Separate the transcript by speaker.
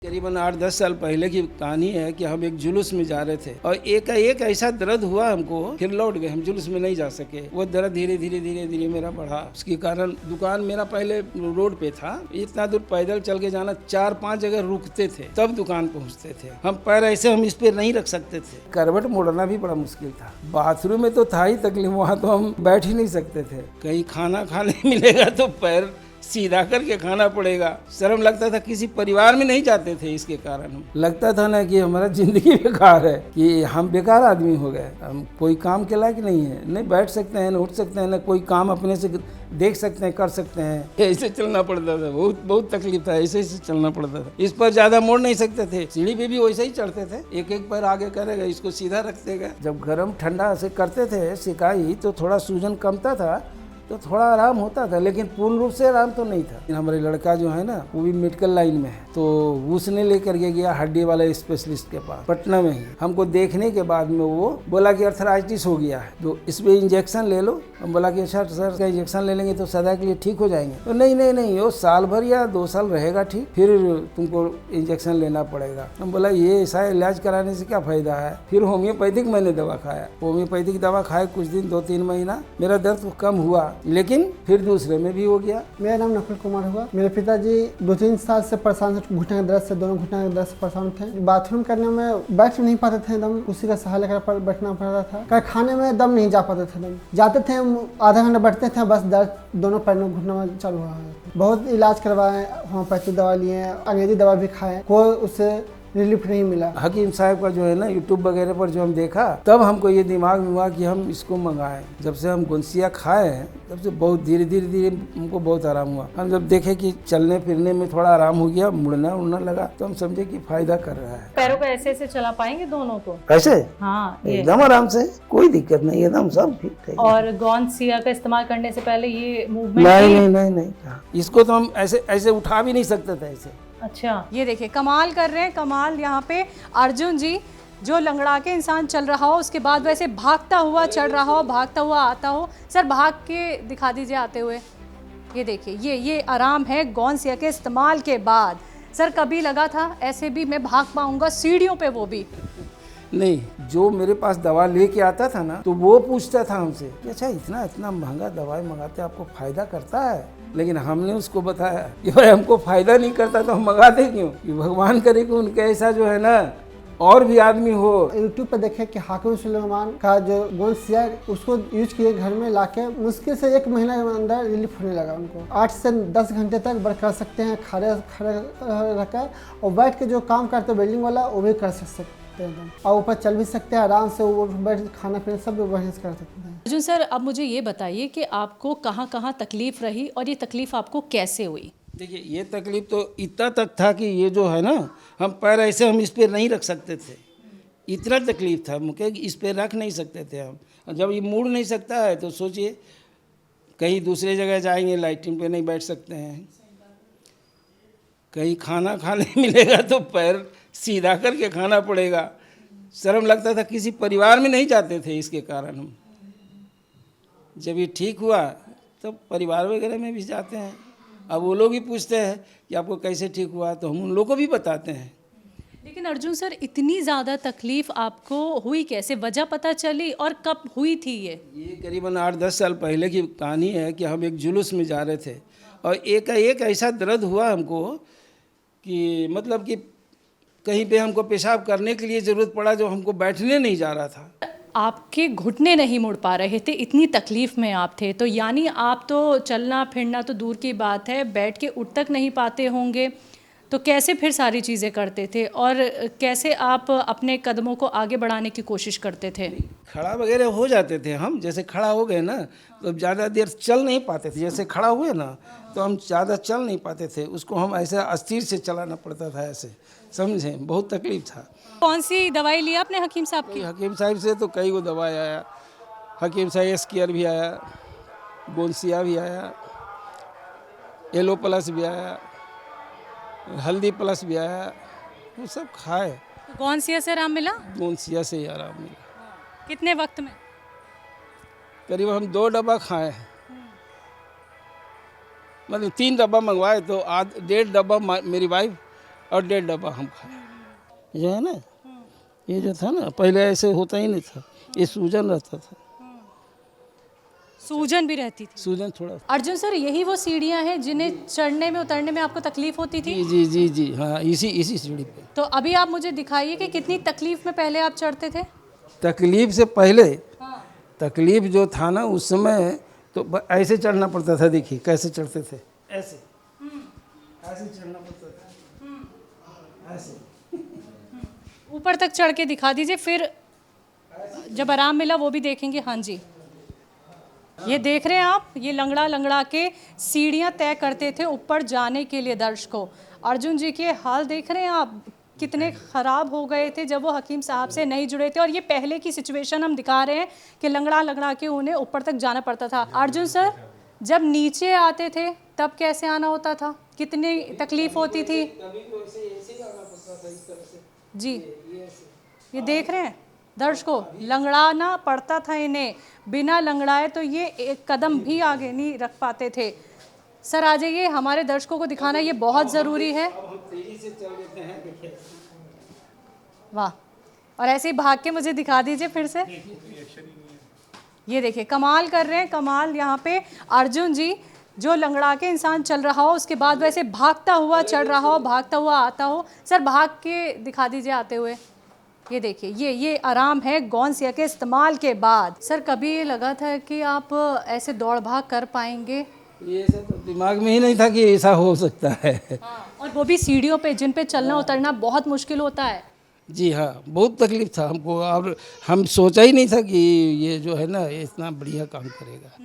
Speaker 1: करीबन 8-10 साल पहले की कहानी है कि हम एक जुलूस में जा रहे थे और एक ऐसा दर्द हुआ हमको, फिर लौट गए। हम जुलूस में नहीं जा सके। वो दर्द धीरे धीरे मेरा बढ़ा। उसके कारण दुकान मेरा पहले रोड पे था, इतना दूर पैदल चल के जाना, 4-5 जगह रुकते थे तब दुकान पहुंचते थे। हम पैर ऐसे हम इस पे नहीं रख सकते थे। करवट मोड़ना भी बड़ा मुश्किल था। बाथरूम में तो था ही तकलीफ, वहाँ तो हम बैठ ही नहीं सकते थे। कहीं खाना खाने मिलेगा तो पैर सीधा करके खाना पड़ेगा। शर्म लगता था, किसी परिवार में नहीं जाते थे। इसके कारण हम लगता था ना कि हमारा जिंदगी बेकार है, कि हम बेकार आदमी हो गए। हम कोई काम के लायक नहीं है, नहीं बैठ सकते हैं, न उठ सकते हैं, न कोई काम अपने से देख सकते हैं, कर सकते हैं। ऐसे चलना पड़ता था। बहुत तकलीफ था। ऐसे चलना पड़ता था। इस पर ज्यादा मोड़ नहीं सकते थे। सीढ़ी पे भी वैसे ही चढ़ते थे, एक एक पैर आगे करेगा, इसको सीधा रखते गए। जब गर्म ठंडा से करते थे सिकाई तो थोड़ा सूजन कमता था, तो थोड़ा आराम होता था, लेकिन पूर्ण रूप से आराम तो नहीं था। हमारे लड़का जो है ना, वो भी मेडिकल लाइन में है, तो उसने लेकर के गया हड्डी वाले स्पेशलिस्ट के पास पटना में ही। हमको देखने के बाद में वो बोला कि अर्थराइटिस हो गया है, तो इस पे इंजेक्शन ले लो। हम बोला कि सर का इंजेक्शन ले लेंगे तो सदा के लिए ठीक हो जाएंगे। तो नहीं, वो साल भर या 2 साल रहेगा ठीक, फिर तुमको इंजेक्शन लेना पड़ेगा। हम बोला ये ऐसा इलाज कराने से क्या फायदा है। फिर होम्योपैथिक मैंने दवा खाया। होम्योपैथिक दवा खाए कुछ दिन, 2-3 महीना मेरा दर्द तो कम हुआ, लेकिन फिर दूसरे में भी हो गया।
Speaker 2: मेरा नाम नकुल कुमार हुआ। मेरे पिताजी 2-3 साल से परेशान थे, घुटने के दर्द से, दोनों घुटने के दर्द से परेशान थे। बाथरूम करने में बैठ नहीं पाते थे, एकदम उसी का सहारा लेकर बैठना पड़ रहा था। खाने में दम नहीं जा पाते थे, जाते थे आधा घंटा बैठते थे, बस दर्द दोनों पैर में घुटने में चालू हुआ। बहुत इलाज करवाए, होम्योपैथिक दवा लिए, अंग्रेजी दवा भी खाए, कोई उससे रिलीफ नहीं मिला। हकीम साहब का जो है ना, यूट्यूब वगैरह पर जो हम देखा, तब हमको ये दिमाग में हुआ कि हम इसको मंगाएं। जब से हम गुनसिया खाए हैं तब से बहुत धीरे हमको बहुत आराम हुआ। हम जब देखे कि चलने फिरने में थोड़ा आराम हो गया, मुड़ना उड़ना लगा, तो हम समझे कि फायदा कर रहा है।
Speaker 3: पैरों को ऐसे चला पाएंगे दोनों को?
Speaker 1: ऐसे?
Speaker 3: हाँ,
Speaker 1: एकदम आराम से, कोई दिक्कत नहीं, एकदम सब ठीक है।
Speaker 3: और गौनसिया का इस्तेमाल करने से पहले ये मूवमेंट
Speaker 1: नहीं, इसको तो हम ऐसे उठा भी नहीं सकते थे ऐसे।
Speaker 3: अच्छा, ये देखिए कमाल कर रहे हैं, कमाल। यहाँ पे अर्जुन जी जो लंगड़ा के इंसान चल रहा हो, उसके बाद वैसे भागता हुआ चढ़ रहा हो, भागता हुआ आता हो। सर भाग के दिखा दीजिए आते हुए। ये देखिए, ये आराम है गौनसिया के इस्तेमाल के बाद। सर कभी लगा था ऐसे भी मैं भाग पाऊंगा सीढ़ियों पे? वो भी
Speaker 1: नहीं। जो मेरे पास दवा लेके आता था ना, तो वो पूछता था हमसे कि अच्छा इतना महंगा दवाई मंगाते, आपको फायदा करता है? लेकिन हमने उसको बताया कि भाई हमको फायदा नहीं करता तो हम मंगाते क्यों? कि भगवान करे कि उनके ऐसा जो है ना और भी आदमी हो।
Speaker 2: यूट्यूब पे देखे कि हाकिम सुलेमान का जो गोनसिया, उसको यूज किए घर में लाके, मुश्किल से 1 महीना के अंदर रिलीफ होने लगा उनको। 8 से 10 घंटे तक वर्क कर सकते हैं, खड़े रखकर, और बैठ के जो काम करते बिल्डिंग वाला वो भी कर सकते हैं, और ऊपर चल भी सकते हैं आराम से, वो बैठ खाना पीना सब बढ़िया से कर सकते हैं।
Speaker 3: अर्जुन सर, अब मुझे ये बताइए कि आपको कहाँ कहाँ तकलीफ रही और ये तकलीफ आपको कैसे हुई?
Speaker 1: देखिए, ये तकलीफ तो इतना तक था कि ये जो है ना, हम पैर ऐसे हम इस पे नहीं रख सकते थे। इतना तकलीफ था मुझे, इस पे रख नहीं सकते थे हम। जब ये मुड़ नहीं सकता है तो सोचिए कहीं दूसरे जगह जाएंगे, लाइटिंग पे नहीं बैठ सकते हैं। कहीं खाना खाने मिलेगा तो पैर सीधा करके खाना पड़ेगा। शर्म लगता था, किसी परिवार में नहीं जाते थे। इसके कारण हम जब ये ठीक हुआ तब परिवार वगैरह में भी जाते हैं। अब वो लोग भी पूछते हैं कि आपको कैसे ठीक हुआ, तो हम उन लोगों को भी बताते हैं।
Speaker 3: लेकिन अर्जुन सर, इतनी ज़्यादा तकलीफ आपको हुई कैसे? वजह पता चली और कब हुई थी ये?
Speaker 1: करीबन 8-10 साल पहले की कहानी है कि हम एक जुलूस में जा रहे थे और एक ऐसा दर्द हुआ हमको कि मतलब कि कहीं पे हमको पेशाब करने के लिए ज़रूरत पड़ा, जो हमको बैठने नहीं जा रहा था।
Speaker 3: आपके घुटने नहीं मुड़ पा रहे थे, इतनी तकलीफ में आप थे, तो यानी आप तो चलना फिरना तो दूर की बात है, बैठ के उठ तक नहीं पाते होंगे। तो कैसे फिर सारी चीज़ें करते थे और कैसे आप अपने कदमों को आगे बढ़ाने की कोशिश करते थे?
Speaker 1: खड़ा वगैरह हो जाते थे हम। जैसे खड़ा हो गए ना तो ज़्यादा देर चल नहीं पाते थे। जैसे खड़ा हुए ना तो हम ज़्यादा चल नहीं पाते थे, उसको हम ऐसे अस्थिर से चलाना पड़ता था, ऐसे समझे। बहुत तकलीफ था।
Speaker 3: कौन सी दवाई ली आपने हकीम साहब की?
Speaker 1: हकीम साहब से तो कई वो दवाई आया। हकीम साहब एस्कियर भी आया, गोनसिया भी आया, एलो प्लस भी आया, हल्दी प्लस भी आया, वो सब खाए।
Speaker 3: गोनसिया से आराम मिला?
Speaker 1: गोनसिया से ही आराम मिला।
Speaker 3: कितने वक्त में?
Speaker 1: करीब हम 2 डब्बा खाए, मतलब 3 डब्बा मंगवाए तो 1.5 डब्बा मेरी वाइफ और 1.5 डब्बा हम खाए। जो है ना, ये जो था ना पहले ऐसे होता ही नहीं था, ये सूजन रहता था,
Speaker 3: सूजन भी रहती थी।
Speaker 1: सूजन थोड़ा।
Speaker 3: अर्जुन सर, यही वो सीढ़ियां हैं जिन्हें चढ़ने में उतरने में आपको तकलीफ होती थी?
Speaker 1: जी जी जी जी हाँ, इसी सीढ़ी पे।
Speaker 3: तो अभी आप मुझे दिखाइए कि कितनी तकलीफ में पहले आप चढ़ते थे।
Speaker 1: तकलीफ से पहले,
Speaker 3: हाँ।
Speaker 1: तकलीफ जो था ना उस समय, तो ऐसे चढ़ना पड़ता था। देखिए कैसे चढ़ते थे, ऐसे ऐसे चढ़ना पड़ता था, ऐसे।
Speaker 3: ऊपर तक चढ़ के दिखा दीजिए, फिर जब आराम मिला वो भी देखेंगे। हाँ जी, ये देख रहे हैं आप, ये लंगड़ा लंगड़ा के सीढ़ियां तय करते थे ऊपर जाने के लिए। दर्शकों, अर्जुन जी के हाल देख रहे हैं आप, कितने ख़राब हो गए थे जब वो हकीम साहब से नहीं जुड़े थे। और ये पहले की सिचुएशन हम दिखा रहे हैं कि लंगड़ा लंगड़ा के उन्हें ऊपर तक जाना पड़ता था। अर्जुन सर, जब नीचे आते थे तब कैसे आना होता था, कितनी तकलीफ होती थी? जी, ये देख रहे हैं दर्शकों, लंगड़ाना पड़ता था इन्हें। बिना लंगड़ाए तो ये एक कदम भी आगे नहीं रख पाते थे। सर आ जाइए, हमारे दर्शकों को दिखाना ये बहुत ज़रूरी है। वाह, और ऐसे ही भाग के मुझे दिखा दीजिए फिर से। ये देखिए, कमाल कर रहे हैं, कमाल। यहाँ पे अर्जुन जी, जो लंगड़ा के इंसान चल रहा हो उसके बाद वैसे भागता हुआ चढ़ रहा हो, भागता हुआ आता हो। सर भाग के दिखा दीजिए आते हुए। ये देखिए, ये आराम है गौनसिया के इस्तेमाल के बाद। सर कभी ये लगा था कि आप ऐसे दौड़ भाग कर पाएंगे?
Speaker 1: ये सब तो दिमाग में ही नहीं था कि ऐसा हो सकता है।
Speaker 3: हाँ, और वो भी सीढ़ियों पे जिन पे चलना उतरना बहुत मुश्किल होता है।
Speaker 1: जी हाँ, बहुत तकलीफ था हमको, और हम सोचा ही नहीं था कि ये जो है ना ये इतना बढ़िया काम करेगा।